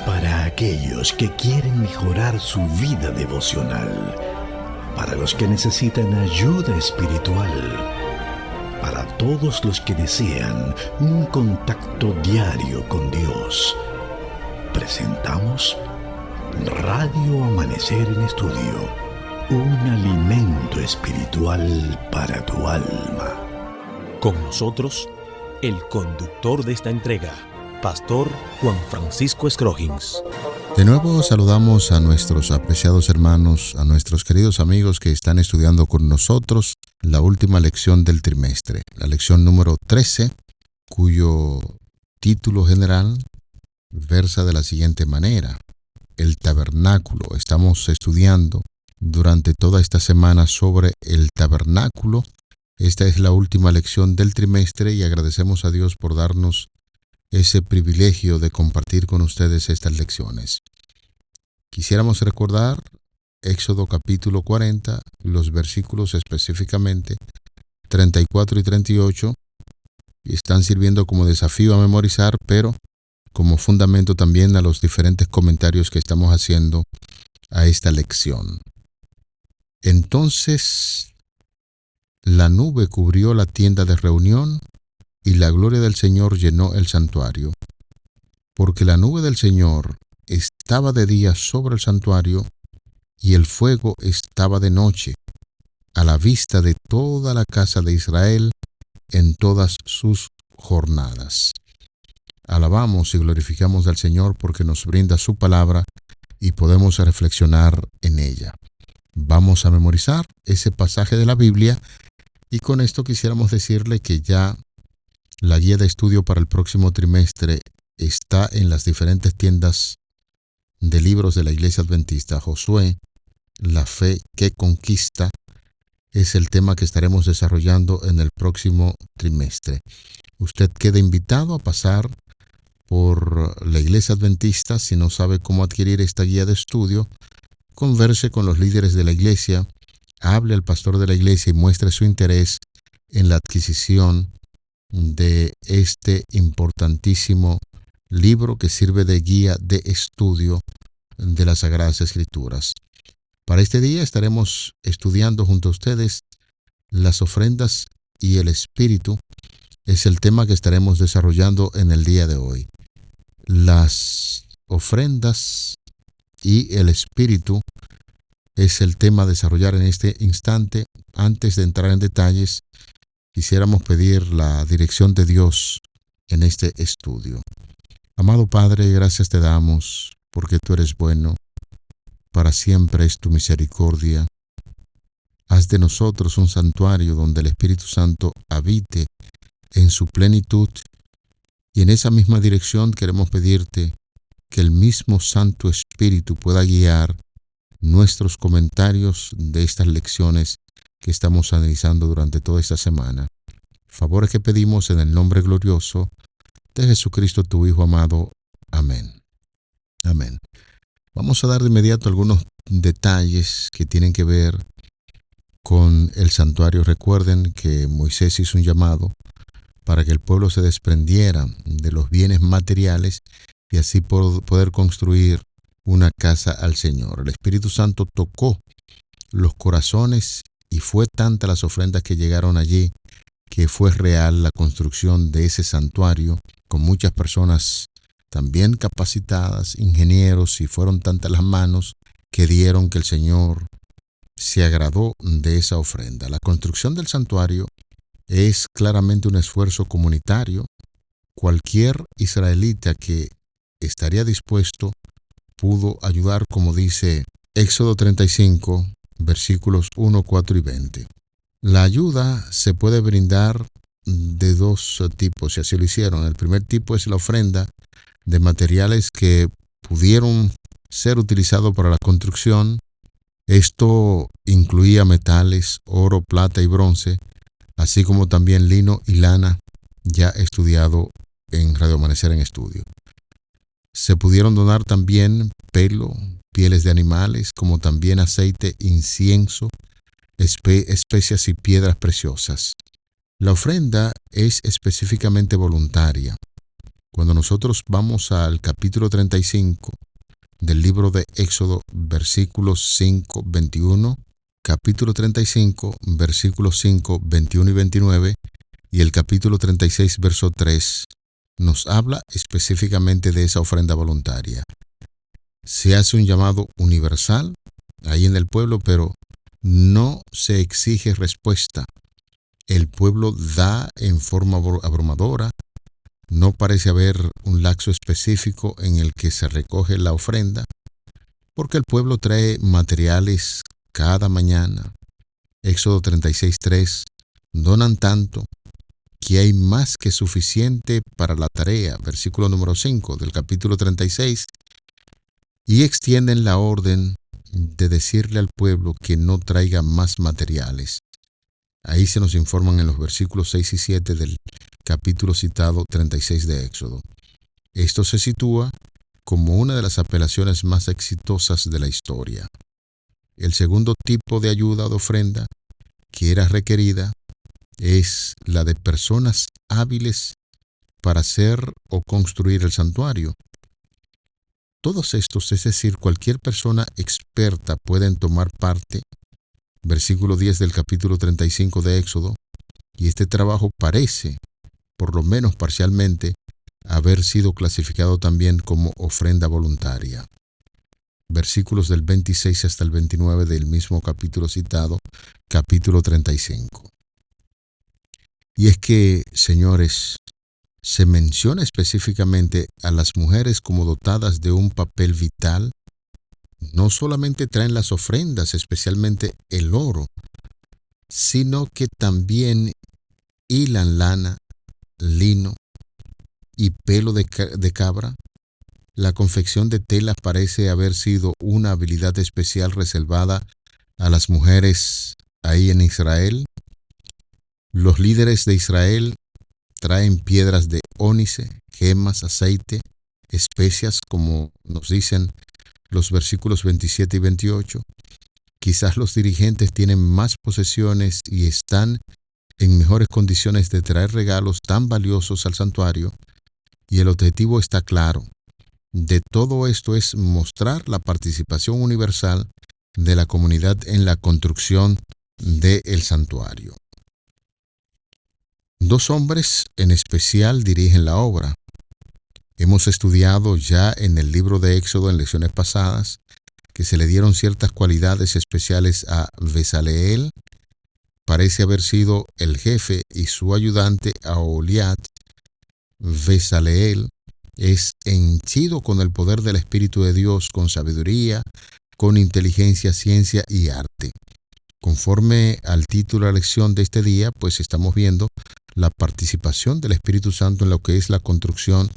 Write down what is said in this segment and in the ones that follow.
Para aquellos que quieren mejorar su vida devocional, para los que necesitan ayuda espiritual, para todos los que desean un contacto diario con Dios, presentamos Radio Amanecer en Estudio, un alimento espiritual para tu alma. Con nosotros, el conductor de esta entrega, Pastor Juan Francisco Scroggins. De nuevo saludamos a nuestros apreciados hermanos, a nuestros queridos amigos que están estudiando con nosotros la última lección del trimestre, la lección número 13, cuyo título general versa de la siguiente manera: el tabernáculo. Estamos estudiando durante toda esta semana sobre el tabernáculo. Esta es la última lección del trimestre y agradecemos a Dios por darnos ese privilegio de compartir con ustedes estas lecciones. Quisiéramos recordar Éxodo capítulo 40, los versículos específicamente 34 y 38, están sirviendo como desafío a memorizar, pero como fundamento también a los diferentes comentarios que estamos haciendo a esta lección. Entonces la nube cubrió la tienda de reunión y la gloria del Señor llenó el santuario, porque la nube del Señor estaba de día sobre el santuario y el fuego estaba de noche, a la vista de toda la casa de Israel en todas sus jornadas. Alabamos y glorificamos al Señor porque nos brinda su palabra y podemos reflexionar en ella. Vamos a memorizar ese pasaje de la Biblia y con esto quisiéramos decirle que ya la guía de estudio para el próximo trimestre está en las diferentes tiendas de libros de la Iglesia Adventista. Josué, la fe que conquista, es el tema que estaremos desarrollando en el próximo trimestre. Usted queda invitado a pasar por la Iglesia Adventista. Si no sabe cómo adquirir esta guía de estudio, converse con los líderes de la iglesia, hable al pastor de la iglesia y muestre su interés en la adquisición de este importantísimo libro que sirve de guía de estudio de las Sagradas Escrituras. Para este día estaremos estudiando junto a ustedes las ofrendas y el espíritu. Es el tema que estaremos desarrollando en el día de hoy. Las ofrendas y el espíritu es el tema a desarrollar en este instante. Antes de entrar en detalles, quisiéramos pedir la dirección de Dios en este estudio. Amado Padre, gracias te damos porque tú eres bueno. Para siempre es tu misericordia. Haz de nosotros un santuario donde el Espíritu Santo habite en su plenitud, y en esa misma dirección queremos pedirte que el mismo Santo Espíritu pueda guiar nuestros comentarios de estas lecciones que estamos analizando durante toda esta semana. Favores que pedimos en el nombre glorioso de Jesucristo, tu Hijo amado. Amén. Amén. Vamos a dar de inmediato algunos detalles que tienen que ver con el santuario. Recuerden que Moisés hizo un llamado para que el pueblo se desprendiera de los bienes materiales y así poder construir una casa al Señor. El Espíritu Santo tocó los corazones y fue tanta las ofrendas que llegaron allí que fue real la construcción de ese santuario con muchas personas también capacitadas, ingenieros, y fueron tantas las manos que dieron que el Señor se agradó de esa ofrenda. La construcción del santuario es claramente un esfuerzo comunitario. Cualquier israelita que estaría dispuesto pudo ayudar, como dice Éxodo 35, versículos 1, 4 y 20. La ayuda se puede brindar de dos tipos, si así lo hicieron. El primer tipo es la ofrenda de materiales que pudieron ser utilizados para la construcción. Esto incluía metales, oro, plata y bronce, así como también lino y lana, ya estudiado en Radio Amanecer en Estudio. Se pudieron donar también pelo, pieles de animales, como también aceite, incienso, especias y piedras preciosas. La ofrenda es específicamente voluntaria. Cuando nosotros vamos al capítulo 35 del libro de Éxodo, versículos 5, 21, capítulo 35, versículos 5, 21 y 29, y el capítulo 36, verso 3, nos habla específicamente de esa ofrenda voluntaria. Se hace un llamado universal ahí en el pueblo, pero no se exige respuesta. El pueblo da en forma abrumadora. No parece haber un lapso específico en el que se recoge la ofrenda, porque el pueblo trae materiales cada mañana. Éxodo 36:3, donan tanto que hay más que suficiente para la tarea. Versículo número 5 del capítulo 36, y extienden la orden de decirle al pueblo que no traiga más materiales. Ahí se nos informan en los versículos 6 y 7 del capítulo citado 36 de Éxodo. Esto se sitúa como una de las apelaciones más exitosas de la historia. El segundo tipo de ayuda o de ofrenda que era requerida es la de personas hábiles para hacer o construir el santuario. Todos estos, es decir, cualquier persona experta, pueden tomar parte. Versículo 10 del capítulo 35 de Éxodo, y este trabajo parece, por lo menos parcialmente, haber sido clasificado también como ofrenda voluntaria. Versículos del 26 hasta el 29 del mismo capítulo citado, capítulo 35. Y es que, señores, se menciona específicamente a las mujeres como dotadas de un papel vital. No solamente traen las ofrendas, especialmente el oro, sino que también hilan lana, lino y pelo de cabra. La confección de telas parece haber sido una habilidad especial reservada a las mujeres ahí en Israel. Los líderes de Israel traen piedras de ónice, gemas, aceite, especias, como nos dicen los versículos 27 y 28. Quizás los dirigentes tienen más posesiones y están en mejores condiciones de traer regalos tan valiosos al santuario, y el objetivo está claro. De todo esto es mostrar la participación universal de la comunidad en la construcción del santuario. Dos hombres en especial dirigen la obra. Hemos estudiado ya en el libro de Éxodo en lecciones pasadas que se le dieron ciertas cualidades especiales a Bezaleel. Parece haber sido el jefe y su ayudante Aholiab. Bezaleel es henchido con el poder del Espíritu de Dios, con sabiduría, con inteligencia, ciencia y arte. Conforme al título de la lección de este día, pues estamos viendo la participación del Espíritu Santo en lo que es la construcción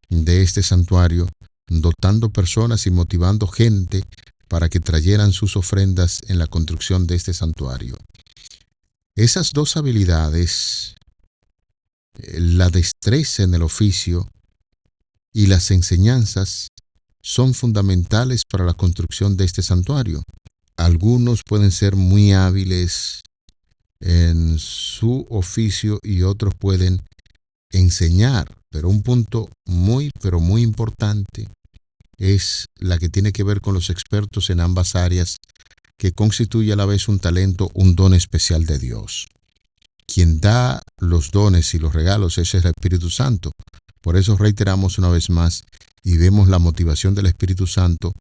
de este santuario, dotando personas y motivando gente para que trayeran sus ofrendas en la construcción de este santuario. Esas dos habilidades, la destreza en el oficio y las enseñanzas, son fundamentales para la construcción de este santuario. Algunos pueden ser muy hábiles en su oficio y otros pueden enseñar, pero un punto pero muy importante es la que tiene que ver con los expertos en ambas áreas, que constituye a la vez un talento, un don especial de Dios. Quien da los dones y los regalos es el Espíritu Santo. Por eso reiteramos una vez más y vemos la motivación del Espíritu Santo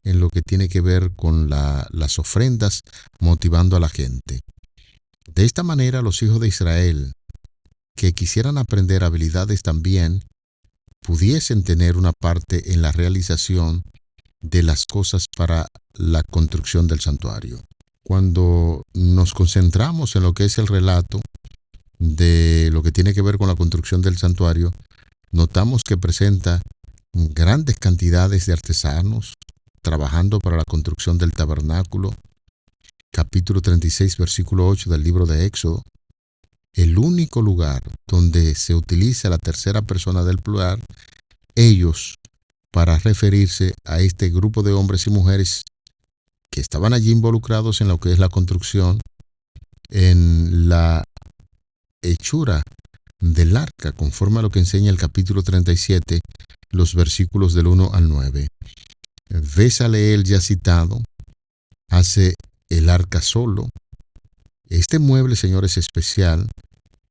en lo que tiene que ver con las ofrendas, motivando a la gente. De esta manera, los hijos de Israel que quisieran aprender habilidades también pudiesen tener una parte en la realización de las cosas para la construcción del santuario. Cuando nos concentramos en lo que es el relato de lo que tiene que ver con la construcción del santuario, notamos que presenta grandes cantidades de artesanos trabajando para la construcción del tabernáculo. Capítulo 36, versículo 8 del libro de Éxodo. El único lugar donde se utiliza la tercera persona del plural, ellos, para referirse a este grupo de hombres y mujeres que estaban allí involucrados en lo que es la construcción, en la hechura del arca, conforme a lo que enseña el capítulo 37, los versículos del 1 al 9. Bezaleel, ya citado, hace el arca solo. Este mueble, señores, es especial.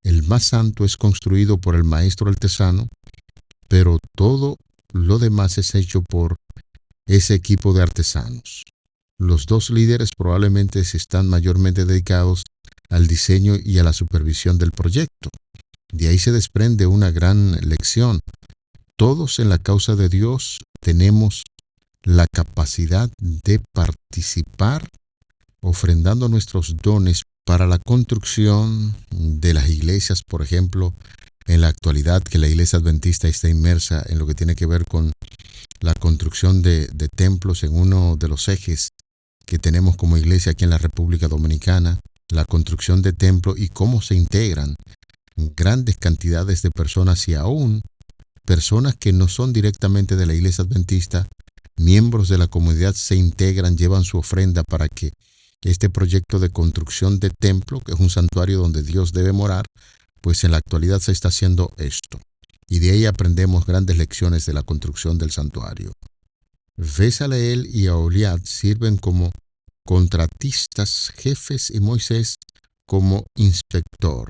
El más santo es construido por el maestro artesano, pero todo lo demás es hecho por ese equipo de artesanos. Los dos líderes probablemente están mayormente dedicados al diseño y a la supervisión del proyecto. De ahí se desprende una gran lección. Todos en la causa de Dios tenemos la capacidad de participar ofrendando nuestros dones para la construcción de las iglesias, por ejemplo, en la actualidad que la iglesia adventista está inmersa en lo que tiene que ver con la construcción de templos en uno de los ejes que tenemos como iglesia aquí en la República Dominicana, la construcción de templos y cómo se integran grandes cantidades de personas y aún personas que no son directamente de la iglesia adventista, miembros de la comunidad se integran, llevan su ofrenda para que este proyecto de construcción de templo, que es un santuario donde Dios debe morar, pues en la actualidad se está haciendo esto. Y de ahí aprendemos grandes lecciones de la construcción del santuario. Bezaleel y Aholiab sirven como contratistas jefes y Moisés como inspector.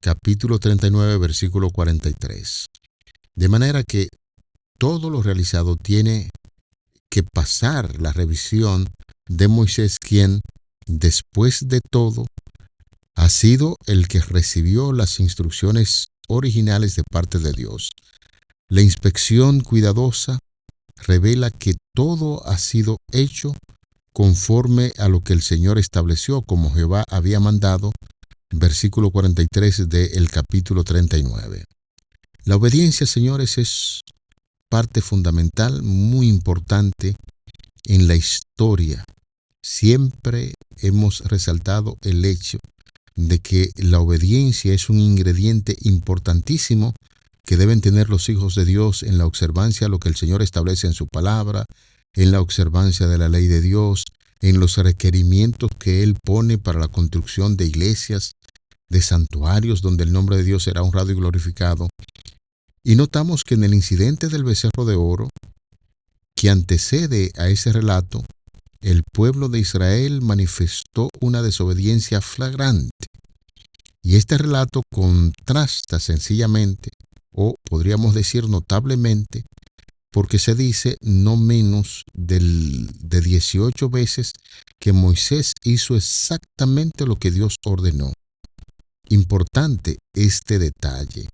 Capítulo 39, versículo 43. De manera que todo lo realizado tiene que pasar la revisión de Moisés, quien, después de todo, ha sido el que recibió las instrucciones originales de parte de Dios. La inspección cuidadosa revela que todo ha sido hecho conforme a lo que el Señor estableció, como Jehová había mandado, versículo 43 del capítulo 39. La obediencia, señores, es parte fundamental, muy importante en la historia. Siempre hemos resaltado el hecho de que la obediencia es un ingrediente importantísimo que deben tener los hijos de Dios en la observancia a lo que el Señor establece en su palabra, en la observancia de la ley de Dios, en los requerimientos que Él pone para la construcción de iglesias, de santuarios donde el nombre de Dios será honrado y glorificado. Y notamos que en el incidente del becerro de oro, que antecede a ese relato, el pueblo de Israel manifestó una desobediencia flagrante. Y este relato contrasta sencillamente, o podríamos decir notablemente, porque se dice no menos de 18 veces que Moisés hizo exactamente lo que Dios ordenó. Importante este detalle.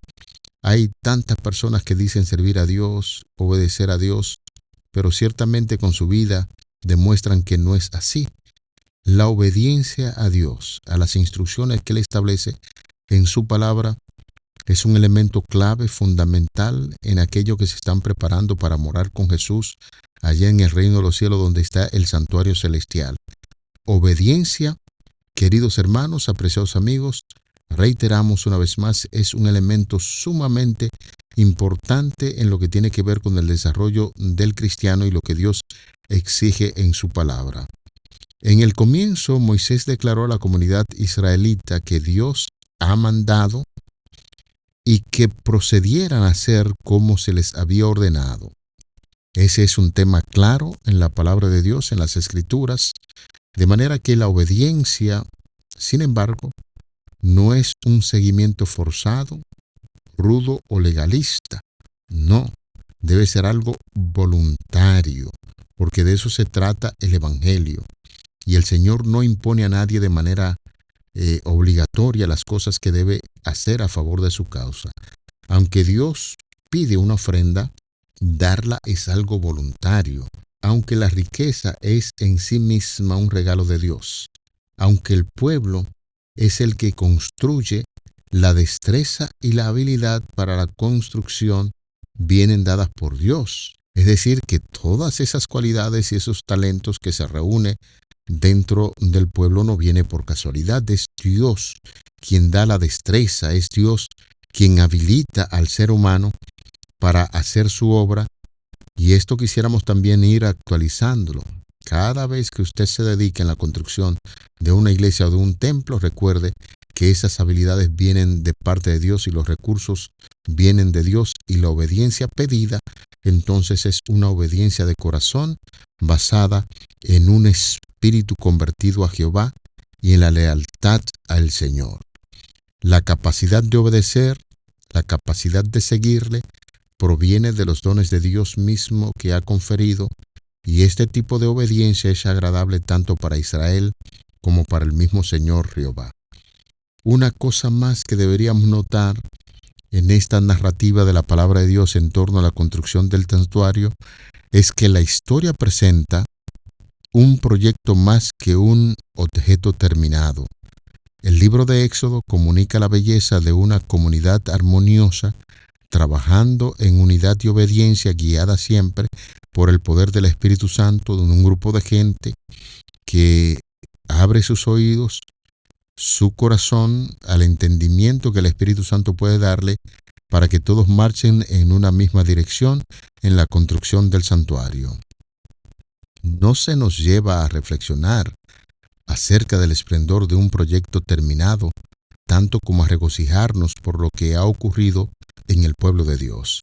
Hay tantas personas que dicen servir a Dios, obedecer a Dios, pero ciertamente con su vida demuestran que no es así. La obediencia a Dios, a las instrucciones que Él establece en su palabra, es un elemento clave, fundamental en aquellos que se están preparando para morar con Jesús allá en el reino de los cielos donde está el santuario celestial. Obediencia, queridos hermanos, apreciados amigos, reiteramos una vez más, es un elemento sumamente importante en lo que tiene que ver con el desarrollo del cristiano y lo que Dios exige en su palabra. En el comienzo, Moisés declaró a la comunidad israelita que Dios ha mandado y que procedieran a hacer como se les había ordenado. Ese es un tema claro en la palabra de Dios, en las Escrituras, de manera que la obediencia, sin embargo, no es un seguimiento forzado, rudo o legalista. No, debe ser algo voluntario, porque de eso se trata el Evangelio. Y el Señor no impone a nadie de manera obligatoria las cosas que debe hacer a favor de su causa. Aunque Dios pide una ofrenda, darla es algo voluntario. Aunque la riqueza es en sí misma un regalo de Dios. Aunque el pueblo es el que construye, la destreza y la habilidad para la construcción vienen dadas por Dios. Es decir, que todas esas cualidades y esos talentos que se reúnen dentro del pueblo no viene por casualidad. Es Dios quien da la destreza, es Dios quien habilita al ser humano para hacer su obra. Y esto quisiéramos también ir actualizándolo. Cada vez que usted se dedique en la construcción de una iglesia o de un templo, recuerde que esas habilidades vienen de parte de Dios y los recursos vienen de Dios, y la obediencia pedida entonces es una obediencia de corazón basada en un espíritu convertido a Jehová y en la lealtad al Señor. La capacidad de obedecer, la capacidad de seguirle, proviene de los dones de Dios mismo que ha conferido, y este tipo de obediencia es agradable tanto para Israel como para el mismo Señor Jehová. Una cosa más que deberíamos notar en esta narrativa de la palabra de Dios en torno a la construcción del santuario es que la historia presenta un proyecto más que un objeto terminado. El libro de Éxodo comunica la belleza de una comunidad armoniosa, trabajando en unidad y obediencia, guiada siempre por el poder del Espíritu Santo, de un grupo de gente que abre sus oídos, su corazón al entendimiento que el Espíritu Santo puede darle para que todos marchen en una misma dirección en la construcción del santuario. No se nos lleva a reflexionar acerca del esplendor de un proyecto terminado, tanto como a regocijarnos por lo que ha ocurrido en el pueblo de Dios.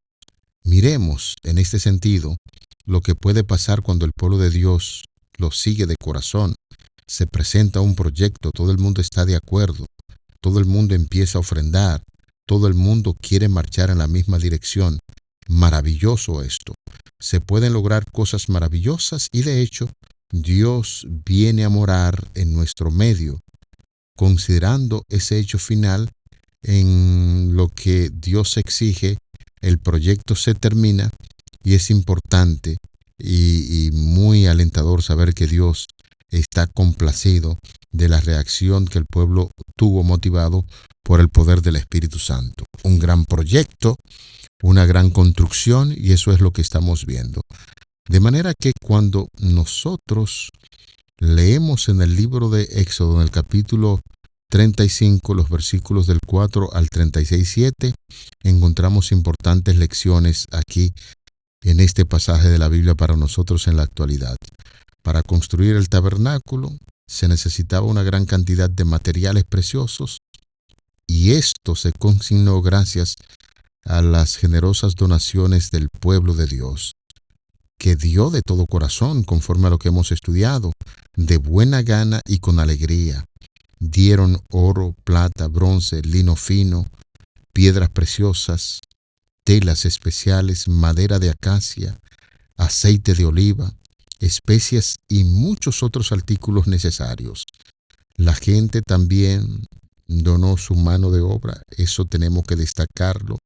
Miremos, en este sentido, lo que puede pasar cuando el pueblo de Dios lo sigue de corazón. Se presenta un proyecto, todo el mundo está de acuerdo, todo el mundo empieza a ofrendar, todo el mundo quiere marchar en la misma dirección. Maravilloso esto. Se pueden lograr cosas maravillosas y de hecho, Dios viene a morar en nuestro medio. Considerando ese hecho final, en lo que Dios exige, el proyecto se termina y es importante y muy alentador saber que Dios está complacido de la reacción que el pueblo tuvo motivado por el poder del Espíritu Santo. Un gran proyecto, una gran construcción, y eso es lo que estamos viendo. De manera que cuando nosotros leemos en el libro de Éxodo, en el capítulo 35, los versículos del 4 al 36:7, encontramos importantes lecciones aquí en este pasaje de la Biblia para nosotros en la actualidad. Para construir el tabernáculo se necesitaba una gran cantidad de materiales preciosos, y esto se consignó gracias a las generosas donaciones del pueblo de Dios, que dio de todo corazón, conforme a lo que hemos estudiado, de buena gana y con alegría. Dieron oro, plata, bronce, lino fino, piedras preciosas, telas especiales, madera de acacia, aceite de oliva, especias y muchos otros artículos necesarios. La gente también donó su mano de obra, eso tenemos que destacarlo.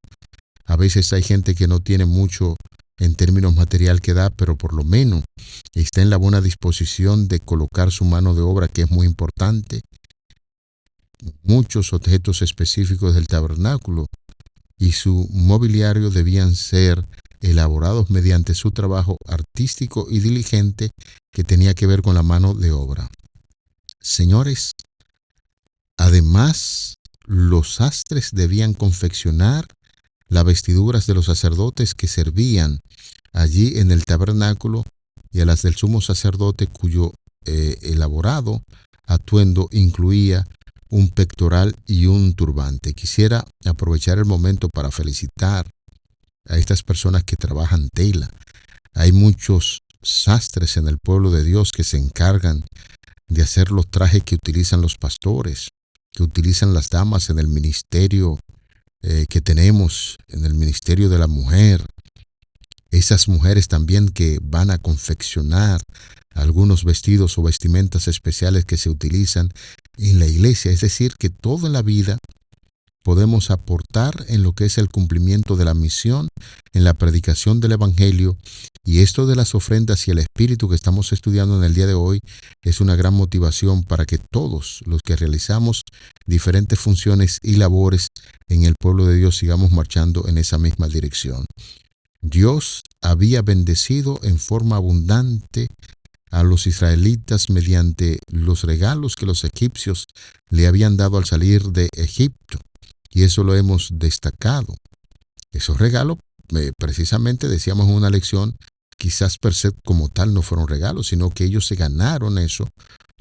A veces hay gente que no tiene mucho en términos material que da, pero por lo menos está en la buena disposición de colocar su mano de obra, que es muy importante. Muchos objetos específicos del tabernáculo y su mobiliario debían ser elaborados mediante su trabajo artístico y diligente que tenía que ver con la mano de obra. Señores, además, los sastres debían confeccionar las vestiduras de los sacerdotes que servían allí en el tabernáculo, y a las del sumo sacerdote, cuyo elaborado atuendo incluía un pectoral y un turbante. Quisiera aprovechar el momento para felicitar a estas personas que trabajan tela. Hay muchos sastres en el pueblo de Dios que se encargan de hacer los trajes que utilizan los pastores, que utilizan las damas en el ministerio que tenemos, en el ministerio de la mujer. Esas mujeres también que van a confeccionar algunos vestidos o vestimentas especiales que se utilizan en la iglesia. Es decir, que todo en la vida podemos aportar en lo que es el cumplimiento de la misión, en la predicación del Evangelio, y esto de las ofrendas y el espíritu que estamos estudiando en el día de hoy es una gran motivación para que todos los que realizamos diferentes funciones y labores en el pueblo de Dios sigamos marchando en esa misma dirección. Dios había bendecido en forma abundante a los israelitas mediante los regalos que los egipcios le habían dado al salir de Egipto, y eso lo hemos destacado. Esos regalos, precisamente decíamos en una lección, quizás per se como tal no fueron regalos, sino que ellos se ganaron eso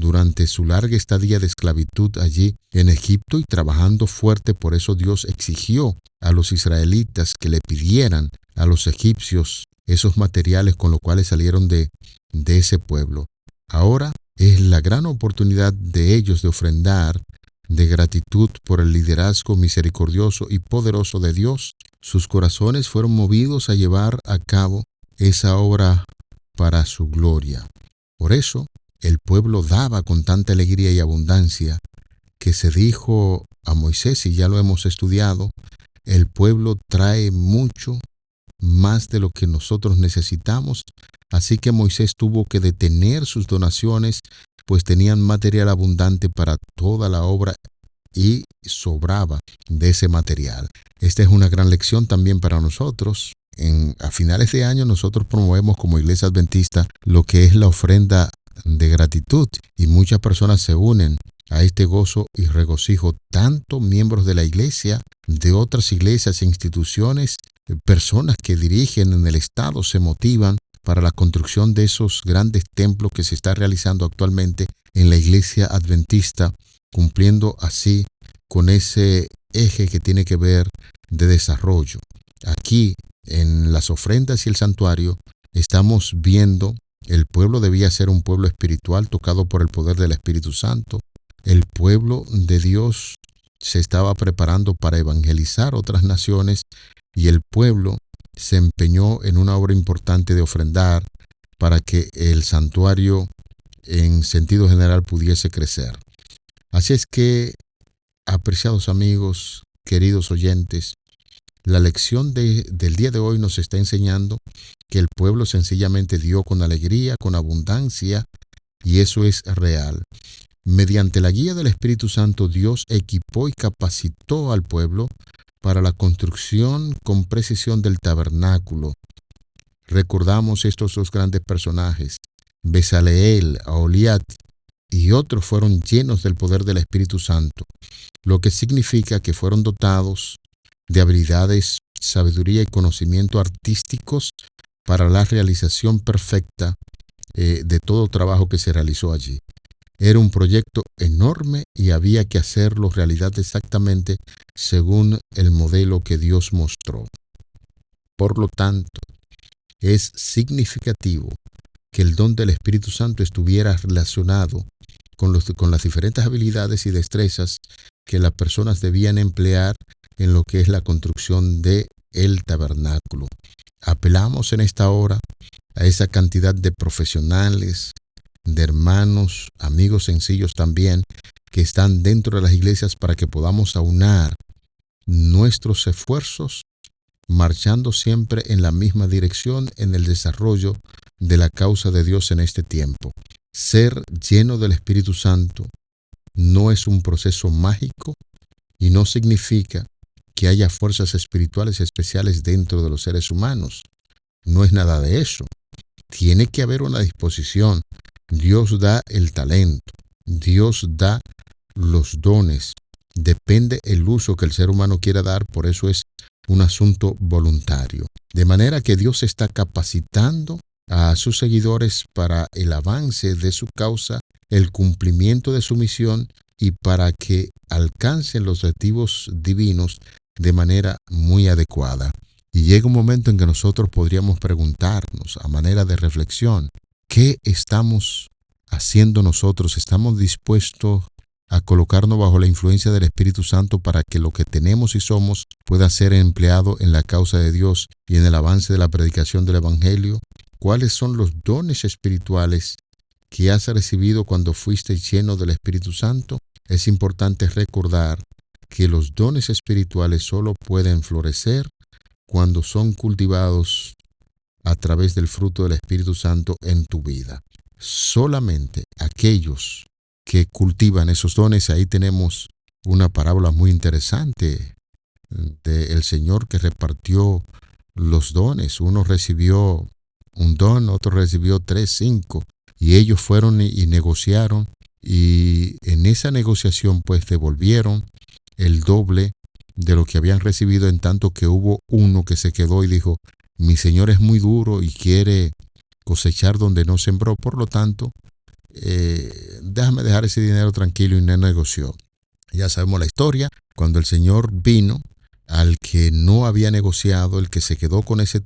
durante su larga estadía de esclavitud allí en Egipto y trabajando fuerte. Por eso Dios exigió a los israelitas que le pidieran a los egipcios esos materiales con los cuales salieron de ese pueblo. Ahora es la gran oportunidad de ellos de ofrendar de gratitud por el liderazgo misericordioso y poderoso de Dios. Sus corazones fueron movidos a llevar a cabo esa obra para su gloria. Por eso, el pueblo daba con tanta alegría y abundancia que se dijo a Moisés, y ya lo hemos estudiado, el pueblo trae mucho más de lo que nosotros necesitamos, así que Moisés tuvo que detener sus donaciones, pues tenían material abundante para toda la obra y sobraba de ese material. Esta es una gran lección también para nosotros. A finales de año nosotros promovemos como Iglesia Adventista lo que es la ofrenda de gratitud, y muchas personas se unen a este gozo y regocijo, tanto miembros de la iglesia, de otras iglesias e instituciones, personas que dirigen en el Estado se motivan para la construcción de esos grandes templos que se está realizando actualmente en la Iglesia Adventista, cumpliendo así con ese eje que tiene que ver de desarrollo. Aquí, en las ofrendas y el santuario, estamos viendo el pueblo debía ser un pueblo espiritual tocado por el poder del Espíritu Santo. El pueblo de Dios se estaba preparando para evangelizar otras naciones, y el pueblo se empeñó en una obra importante de ofrendar para que el santuario en sentido general pudiese crecer. Así es que, apreciados amigos, queridos oyentes, la lección del día de hoy nos está enseñando que el pueblo sencillamente dio con alegría, con abundancia, y eso es real. Mediante la guía del Espíritu Santo, Dios equipó y capacitó al pueblo para la construcción con precisión del tabernáculo. Recordamos estos dos grandes personajes, Bezaleel, Aholiab y otros fueron llenos del poder del Espíritu Santo, lo que significa que fueron dotados de habilidades, sabiduría y conocimiento artísticos para la realización perfecta de todo trabajo que se realizó allí. Era un proyecto enorme y había que hacerlo realidad exactamente según el modelo que Dios mostró. Por lo tanto, es significativo que el don del Espíritu Santo estuviera relacionado con las diferentes habilidades y destrezas que las personas debían emplear en lo que es la construcción del tabernáculo. Apelamos en esta hora a esa cantidad de profesionales, de hermanos, amigos sencillos también, que están dentro de las iglesias para que podamos aunar nuestros esfuerzos, marchando siempre en la misma dirección en el desarrollo de la causa de Dios en este tiempo. Ser lleno del Espíritu Santo no es un proceso mágico y no significa que haya fuerzas espirituales especiales dentro de los seres humanos. No es nada de eso. Tiene que haber una disposición. Dios da el talento, Dios da los dones. Depende el uso que el ser humano quiera dar, por eso es un asunto voluntario. De manera que Dios está capacitando a sus seguidores para el avance de su causa, el cumplimiento de su misión y para que alcancen los objetivos divinos de manera muy adecuada. Y llega un momento en que nosotros podríamos preguntarnos, a manera de reflexión, ¿qué estamos haciendo nosotros? ¿Estamos dispuestos a colocarnos bajo la influencia del Espíritu Santo para que lo que tenemos y somos pueda ser empleado en la causa de Dios y en el avance de la predicación del Evangelio? ¿Cuáles son los dones espirituales que has recibido cuando fuiste lleno del Espíritu Santo? Es importante recordar que los dones espirituales solo pueden florecer cuando son cultivados a través del fruto del Espíritu Santo en tu vida. Solamente aquellos que cultivan esos dones, ahí tenemos una parábola muy interesante del Señor que repartió los dones. Uno recibió un don, otro recibió 3, 5, y ellos fueron y negociaron, y en esa negociación pues devolvieron el doble de lo que habían recibido, en tanto que hubo uno que se quedó y dijo, mi Señor es muy duro y quiere cosechar donde no sembró, por lo tanto déjame dejar ese dinero tranquilo, y no negoció. Ya sabemos la historia, cuando el Señor vino, al que no había negociado, el que se quedó con ese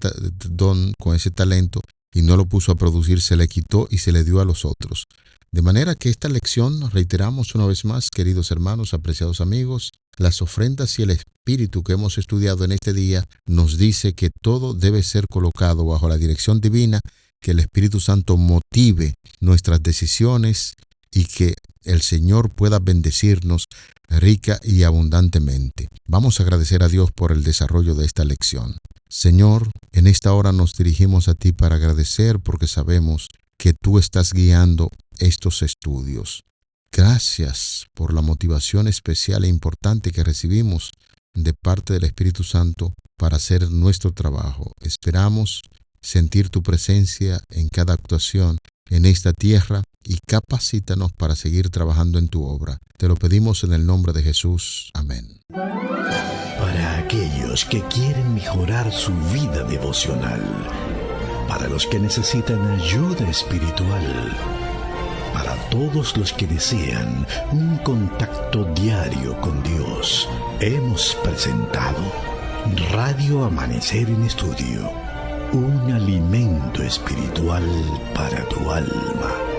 don, con ese talento, y no lo puso a producir, se le quitó y se le dio a los otros. De manera que esta lección, reiteramos una vez más, queridos hermanos, apreciados amigos, las ofrendas y el espíritu que hemos estudiado en este día nos dice que todo debe ser colocado bajo la dirección divina, que el Espíritu Santo motive nuestras decisiones y que el Señor pueda bendecirnos rica y abundantemente. Vamos a agradecer a Dios por el desarrollo de esta lección. Señor, en esta hora nos dirigimos a ti para agradecer porque sabemos que tú estás guiando estos estudios. Gracias por la motivación especial e importante que recibimos de parte del Espíritu Santo para hacer nuestro trabajo. Esperamos sentir tu presencia en cada actuación en esta tierra y capacítanos para seguir trabajando en tu obra. Te lo pedimos en el nombre de Jesús. Amén. Para aquellos que quieren mejorar su vida devocional, para los que necesitan ayuda espiritual, para todos los que desean un contacto diario con Dios, hemos presentado Radio Amanecer en Estudio, un alimento espiritual para tu alma.